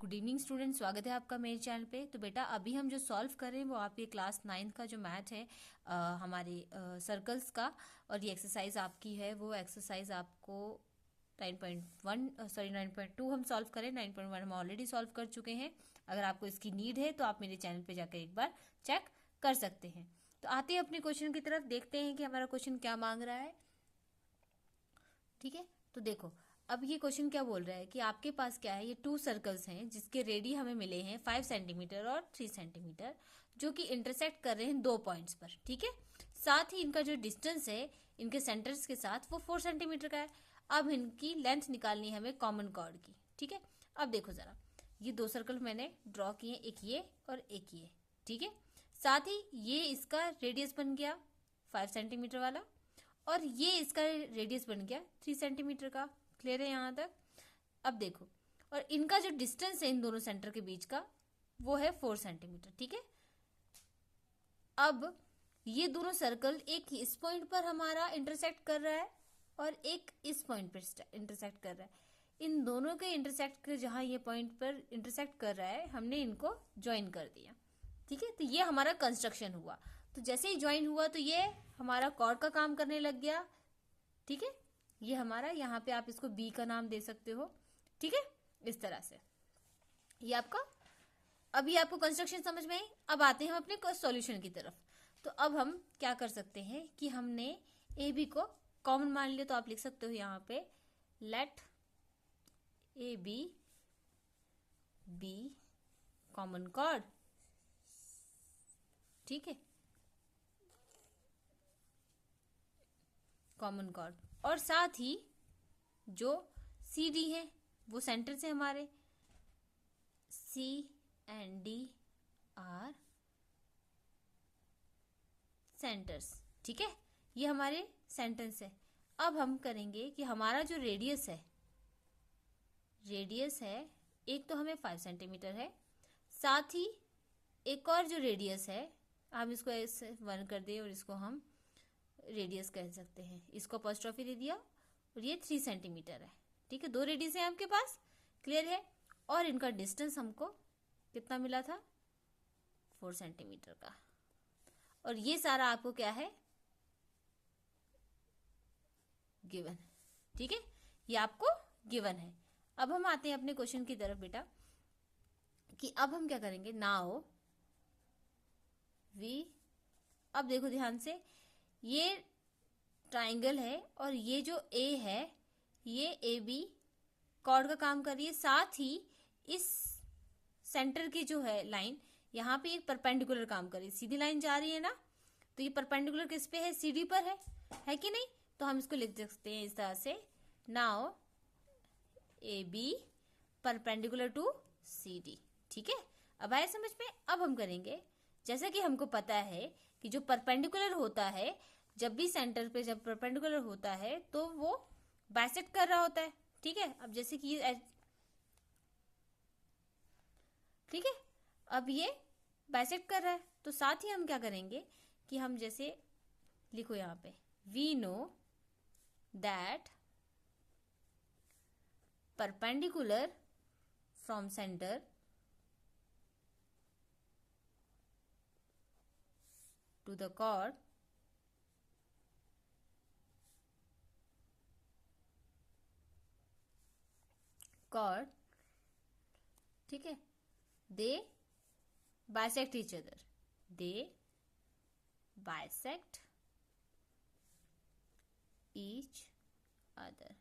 Good evening student, स्वागत है आपका मेरे चैनल पे। तो बेटा अभी हम जो सॉल्व कर रहे हैं वो आपके क्लास 9 का जो मैथ है हमारे सर्कल्स का, और ये एक्सरसाइज आपकी है वो एक्सरसाइज आपको 9.2 हम सॉल्व करें। 9.1 हम ऑलरेडी सॉल्व कर चुके हैं। अगर आपको इसकी नीड है तो आप मेरे चैनल पे जाकर एक बार चेक कर सकते हैं। तो आते हैं अपने क्वेश्चन की तरफ, देखते हैं कि हमारा क्वेश्चन क्या मांग रहा है। ठीक है, तो देखो अब ये क्वेश्चन क्या बोल रहा है कि आपके पास क्या है, ये 2 सर्कल्स हैं जिसके रेडी हमें मिले हैं 5 सेंटीमीटर और 3 सेंटीमीटर, जो कि इंटरसेक्ट कर रहे हैं 2 पॉइंट्स पर। ठीक है, साथ ही इनका जो डिस्टेंस है इनके सेंटर्स के साथ वो 4 सेंटीमीटर का है। अब इनकी लेंथ निकालनी है हमें कॉमन कॉर्ड की। ठीक है, अब देखो जरा, ये 2 सर्कल मैंने ड्रॉ किए, एक ये और एक ये। ठीक है, साथ ही ये इसका रेडियस बन गया 5 सेंटीमीटर वाला, और ये इसका रेडियस बन गया 3 सेंटीमीटर का। क्लियर है यहाँ तक? अब देखो, और इनका जो डिस्टेंस है इन दोनों सेंटर के बीच का वो है 4 सेंटीमीटर। ठीक है, अब ये दोनों सर्कल एक इस पॉइंट पर हमारा इंटरसेक्ट कर रहा है और एक इस पॉइंट पर इंटरसेक्ट कर रहा है। इन दोनों के इंटरसेक्ट के जहां ये पॉइंट पर इंटरसेक्ट कर रहा है हमने इनको ज्वाइन कर दिया। ठीक है, तो ये हमारा कंस्ट्रक्शन हुआ। तो जैसे ही ज्वाइन हुआ तो ये हमारा कॉर्ड का काम करने लग गया। ठीक है, ये हमारा, यहाँ पे आप इसको बी का नाम दे सकते हो। ठीक है, इस तरह से ये आपका, अभी आपको कंस्ट्रक्शन समझ में आई। अब आते हैं हम अपने सॉल्यूशन की तरफ। तो अब हम क्या कर सकते हैं कि हमने ए बी को कॉमन मान लिया, तो आप लिख सकते हो यहाँ पे let A B be common chord. ठीक है, कॉमन कॉर्ड, और साथ ही जो सी डी है वो सेंटर से हमारे सी एंड डी आर सेंटर्स। ठीक है, ये हमारे सेंटेंस है। अब हम करेंगे कि हमारा जो रेडियस है एक तो हमें 5 सेंटीमीटर है, साथ ही एक और जो रेडियस है हम इसको ऐसे 1 कर दे और इसको हम रेडियस कह सकते हैं। इसको अपॉस्ट्रोफी दे दिया और ये 3 सेंटीमीटर है। ठीक है, 2 रेडियस है आपके पास। क्लियर है? और इनका डिस्टेंस हमको कितना मिला था? 4 सेंटीमीटर का। और ये सारा आपको क्या है? गिवन। ठीक है, ये आपको गिवन है। अब हम आते हैं अपने क्वेश्चन की तरफ बेटा, कि अब हम क्या करेंगे। नाउ वी, अब देखो ध्यान से, ये ट्राइंगल है और ये जो ए है ये ए बी कॉर्ड का काम कर रही है। साथ ही इस सेंटर की जो है लाइन यहाँ पे एक परपेंडिकुलर काम कर रही है, सीधी लाइन जा रही है ना, तो ये परपेंडिकुलर किस पे है? सीडी पर है कि नहीं? तो हम इसको लिख सकते हैं इस तरह से, now A B perpendicular to C D. ठीक है, अब आए समझ में? अब हम करेंगे, जैसा कि हमको पता है कि जो परपेंडिकुलर होता है, जब भी सेंटर पे जब परपेंडिकुलर होता है तो वो बाइसेक्ट कर रहा होता है। ठीक है, अब जैसे कि ठीक है, अब ये बाइसेक्ट कर रहा है, तो साथ ही हम क्या करेंगे कि हम जैसे लिखो यहाँ पे, we know that perpendicular from centre to the chord ठीक है, they bisect each other, they bisect each other।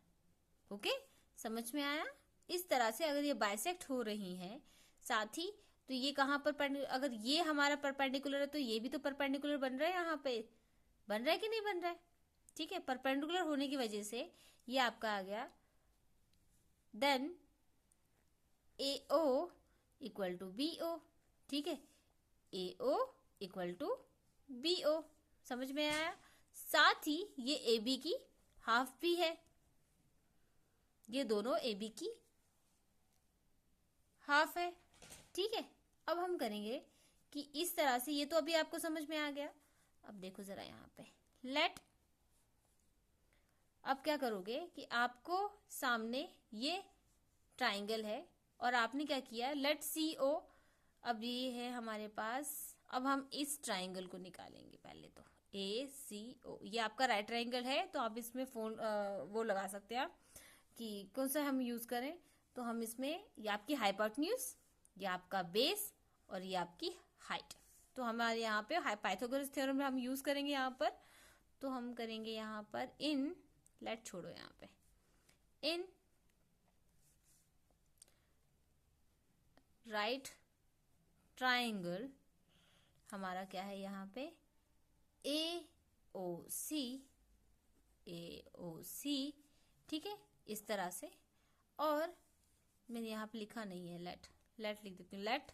Okay, समझ में आया? इस तरह से अगर ये बाइसेक्ट हो रही हैं साथ ही, तो ये कहाँ पर, अगर ये हमारा परपेंडिकुलर है तो ये भी तो परपेंडिकुलर बन रहा है, यहाँ पे बन रहा है कि नहीं बन रहा है? ठीक है, परपेंडिकुलर होने की वजह से ये आपका आ गया, then A O equal to B O. ठीक है, A O equal to B O. समझ में आया? साथ ही ये ए बी की हाफ भी है, ये दोनों ए बी की हाफ है। ठीक है, अब हम करेंगे कि इस तरह से, ये तो अभी आपको समझ में आ गया। अब देखो जरा यहाँ पे, लेट, अब क्या करोगे कि आपको सामने ये ट्राइंगल है और आपने क्या किया, लेट सी ओ, अब ये है हमारे पास, अब हम इस ट्राइंगल को निकालेंगे पहले तो, ए सी ओ, ये आपका राइट ट्राइंगल है, तो आप इसमें वो लगा सकते हैं आप कि कौन सा हम यूज करें, तो हम इसमें ये आपकी हाइपोटेन्यूज, ये आपका बेस और ये आपकी हाइट, तो हमारे यहाँ पे पाइथागोरस थ्योरम में हम यूज करेंगे यहाँ पर, तो हम करेंगे यहाँ पर इन, लेट छोड़ो यहाँ पे, इन राइट ट्राइंगल हमारा क्या है यहाँ पे, ए ओ सी, ठीक है, इस तरह से। और मैंने यहाँ पे लिखा नहीं है, लेट लिख देती हूँ, let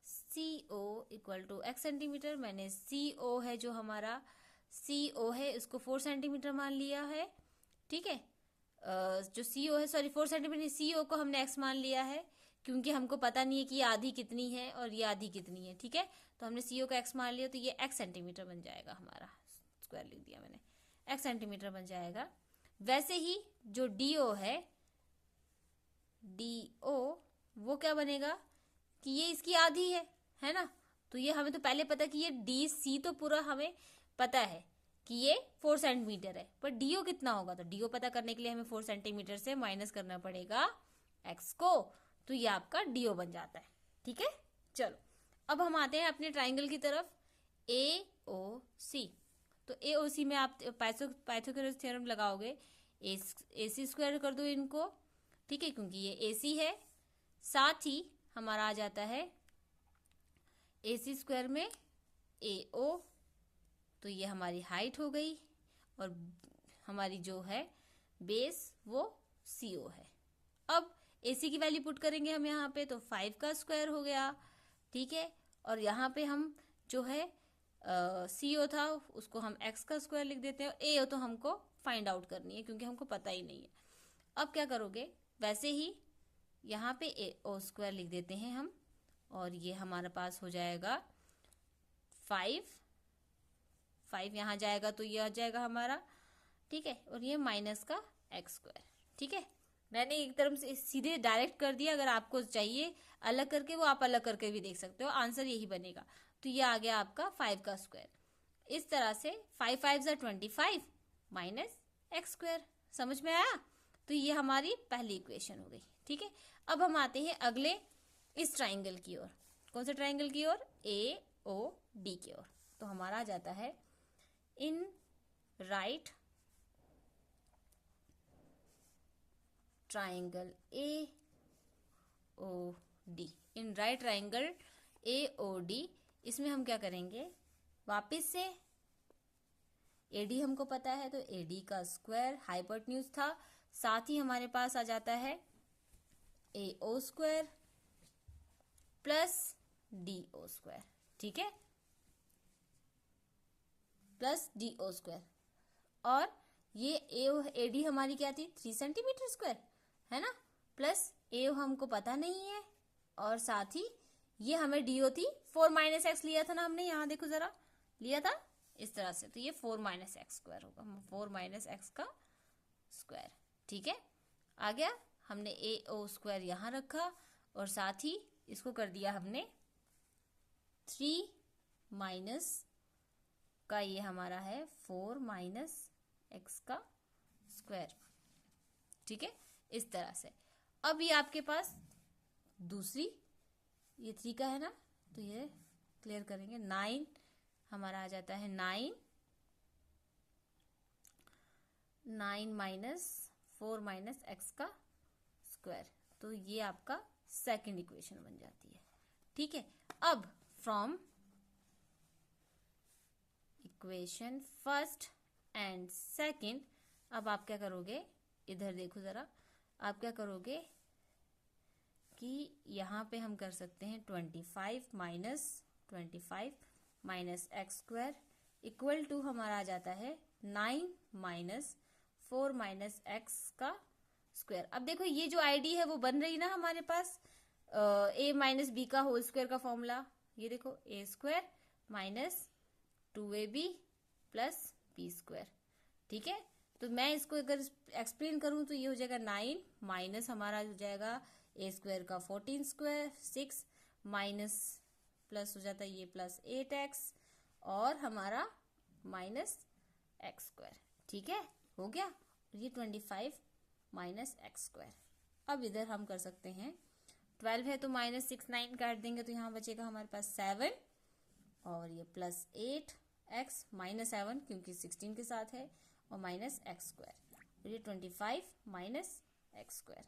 C O equal to x centimetre, मैंने सी ओ है जो हमारा सी ओ है उसको 4 सेंटीमीटर मान लिया है, ठीक है, जो सी ओ है, सॉरी 4 सेंटीमीटर, सी ओ को हमने एक्स मान लिया है, क्योंकि हमको पता नहीं है कि ये आधी कितनी है और ये आधी कितनी है, ठीक है, तो हमने सी ओ का एक्स मान लिया, तो ये एक्स सेंटीमीटर बन जाएगा हमारा, स्क्वायर लिख दिया मैंने, एक्स सेंटीमीटर बन जाएगा। वैसे ही जो डी ओ है, डी ओ, वो क्या बनेगा कि ये इसकी आधी है ना, तो ये हमें तो पहले पता कि ये डी सी तो पूरा हमें पता है कि ये 4 सेंटीमीटर है, पर डीओ कितना होगा, तो डीओ पता करने के लिए हमें 4 सेंटीमीटर से माइनस करना पड़ेगा एक्स को, तो ये आपका डीओ बन जाता है, ठीक है। चलो अब हम आते हैं अपने ट्राइंगल की तरफ, ए ओ सी, तो ए ओ सी में आप पाइथागोरस थ्योरम लगाओगे, ए सी स्क्वायर कर दो इनको, ठीक है, क्योंकि ये ए सी है, साथ ही हमारा आ जाता है ए सी स्क्वायर में ए ओ, तो ये हमारी हाइट हो गई, और हमारी जो है बेस वो सी ओ है। अब ए सी की वैल्यू पुट करेंगे हम यहाँ पे, तो 5 का स्क्वायर हो गया, ठीक है, और यहाँ पे हम जो है सी ओ था उसको हम एक्स का स्क्वायर लिख देते हैं, ए ओ तो हमको फाइंड आउट करनी है क्योंकि हमको पता ही नहीं है। अब क्या करोगे, वैसे ही यहाँ पे ए ओ स्क्वायर लिख देते हैं हम, और ये हमारे पास हो जाएगा 5 यहाँ जाएगा तो ये आ जाएगा हमारा, ठीक है, और ये माइनस का एक्स स्क्वायर, ठीक है, मैंने एक तरफ से सीधे डायरेक्ट कर दिया, अगर आपको चाहिए अलग करके वो आप अलग करके भी देख सकते हो, आंसर यही बनेगा, तो ये आ गया आपका 5 का स्क्वायर। इस तरह से 5 5 25 माइनस एक्स स्क्वायर, समझ में आया, तो ये हमारी पहली इक्वेशन हो गई, ठीक है। अब हम आते हैं अगले इस ट्राइंगल की ओर, कौन से ट्राइंगल की ओर, ए ओ डी की ओर, तो हमारा आ जाता है in right triangle A O D, in right triangle A O D, इसमें हम क्या करेंगे, वापस से एडी हमको पता है, तो एडी का स्क्वायर हाइपोटेन्यूज था, साथ ही हमारे पास आ जाता है A O square plus D O square, ठीक है, प्लस डी ओ स्क्वायर, और ये ए डी हमारी क्या थी, 3 सेंटीमीटर स्क्वायर है ना, प्लस ए हमको पता नहीं है, और साथ ही ये हमें डी ओ थी 4 माइनस एक्स लिया था ना हमने, यहाँ देखो जरा लिया था इस तरह से, तो ये 4 माइनस एक्स स्क्वायर होगा, 4 माइनस एक्स का स्क्वायर, ठीक है, आ गया, हमने ए ओ स्क्वायर यहाँ रखा, और साथ ही इसको कर दिया हमने 3 माइनस का, ये हमारा है 4 माइनस एक्स का स्क्वायर, ठीक है, इस तरह से। अब ये आपके पास दूसरी, ये 3 का है ना, तो ये क्लियर करेंगे, 9 हमारा आ जाता है 9 माइनस 4 माइनस एक्स का स्क्वायर, तो ये आपका सेकंड इक्वेशन बन जाती है, ठीक है। अब from equation first and second, अब आप क्या करोगे, इधर देखो जरा, आप क्या करोगे कि यहाँ पे हम कर सकते हैं 25 minus x square equal to हमारा आ जाता है 9 माइनस 4 माइनस एक्स का स्क्वायर। अब देखो ये जो आईडी है वो बन रही ना हमारे पास ए माइनस बी का होल स्क्वायर का फॉर्मूला, ये देखो A square minus 2ab plus B square, ठीक है, तो मैं इसको अगर एक्सप्लेन करूं तो ये हो जाएगा 9 माइनस हमारा हो जाएगा ए स्क्वायर का 14 स्क्वायर 6 माइनस प्लस हो जाता है ये प्लस 8x और हमारा माइनस एक्स स्क्वायर। ठीक है, हो गया। ये 25 माइनस एक्स स्क्वायर। अब इधर हम कर सकते हैं 12 है तो माइनस 6 9 काट देंगे तो यहाँ बचेगा हमारे पास 7 और ये प्लस 8x माइनस 7 क्योंकि 16 के साथ है और माइनस एक्स स्क्वायर। ये 25 माइनस एक्स स्क्वायर।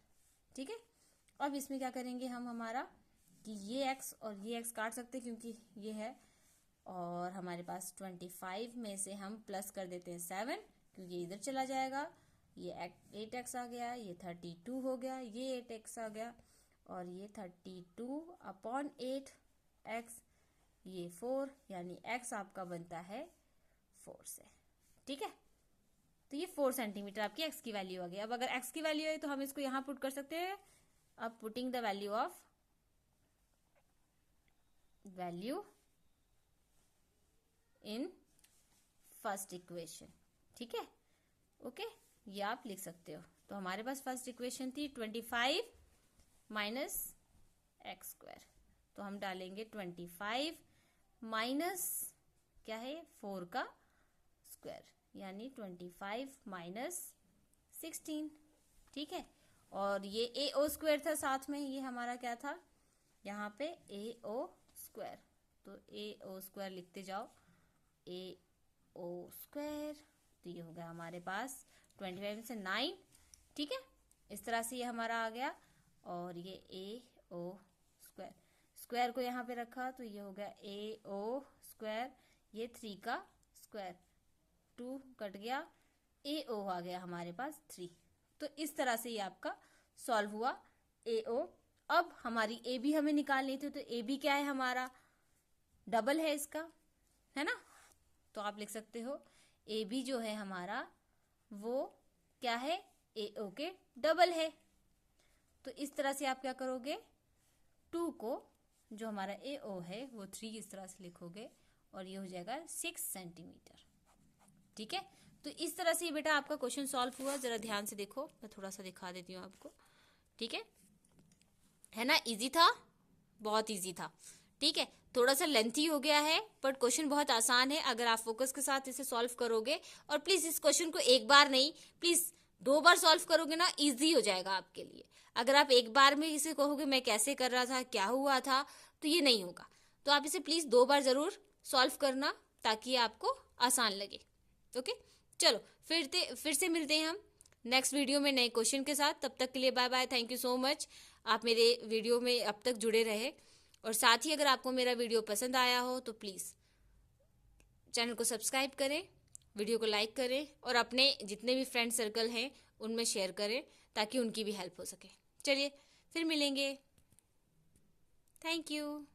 ठीक है, अब इसमें क्या करेंगे हम हमारा कि ये x और ये x काट सकते क्योंकि ये है और हमारे पास 25 में से हम प्लस कर देते हैं 7 क्योंकि ये इधर चला जाएगा। ये 8x आ गया, ये 32 हो गया, ये 8x आ गया और ये 32 अपॉन 8x ये 4 यानी x आपका बनता है 4 से। ठीक है, तो ये 4 सेंटीमीटर आपकी x की वैल्यू आ गई। अब अगर x की वैल्यू है तो हम इसको यहाँ पुट कर सकते हैं। अब putting the value in first equation. ठीक है, ओके, ये आप लिख सकते हो। तो हमारे पास फर्स्ट इक्वेशन थी 25 माइनस एक्स स्क्वायर, तो हम डालेंगे 25 माइनस क्या है 4 का स्क्वायर यानी 25 माइनस 16। ठीक है, और ये ए ओ स्क्वायर था साथ में, ये हमारा क्या था यहाँ पे ए ओ स्क्वायर, तो ए ओ स्क्वायर लिखते जाओ ए ओ स्क्वायर। तो ये हो गया हमारे पास 25 में से 9। ठीक है, इस तरह से ये हमारा आ गया और ये ए ओ स्क्वायर, स्क्वायर को यहाँ पे रखा तो ये हो गया ए ओ स्क्वायर, ये 3 का स्क्वायर 2 कट गया, ए ओ आ गया हमारे पास 3। तो इस तरह से ये आपका सॉल्व हुआ ए ओ। अब हमारी ए बी हमें निकालनी थी, तो ए बी क्या है हमारा डबल है इसका, है ना। तो आप लिख सकते हो ए बी जो है हमारा वो क्या है ए ओ के डबल है। तो इस तरह से आप क्या करोगे 2 को जो हमारा ए ओ है वो 3 इस तरह से लिखोगे और ये हो जाएगा 6 सेंटीमीटर। ठीक है, तो इस तरह से बेटा आपका क्वेश्चन सॉल्व हुआ। जरा ध्यान से देखो, मैं थोड़ा सा दिखा देती हूँ आपको। ठीक है ना, इजी था, बहुत इजी था। ठीक है, थोड़ा सा लेंथी हो गया है बट क्वेश्चन बहुत आसान है अगर आप फोकस के साथ इसे सॉल्व करोगे। और प्लीज इस क्वेश्चन को एक बार नहीं, प्लीज 2 बार सॉल्व करोगे ना, इजी हो जाएगा आपके लिए। अगर आप एक बार में इसे कहोगे मैं कैसे कर रहा था, क्या हुआ था, तो ये नहीं होगा। तो आप इसे प्लीज 2 बार जरूर सॉल्व करना ताकि आपको आसान लगे। ओके, चलो फिर से मिलते हैं हम नेक्स्ट वीडियो में नए क्वेश्चन के साथ। तब तक के लिए bye bye, thank you so much. आप मेरे वीडियो में अब तक जुड़े रहे और साथ ही अगर आपको मेरा वीडियो पसंद आया हो तो प्लीज़ चैनल को सब्सक्राइब करें, वीडियो को लाइक करें और अपने जितने भी फ्रेंड सर्कल हैं उनमें शेयर करें ताकि उनकी भी हेल्प हो सके। चलिए फिर मिलेंगे, थैंक यू।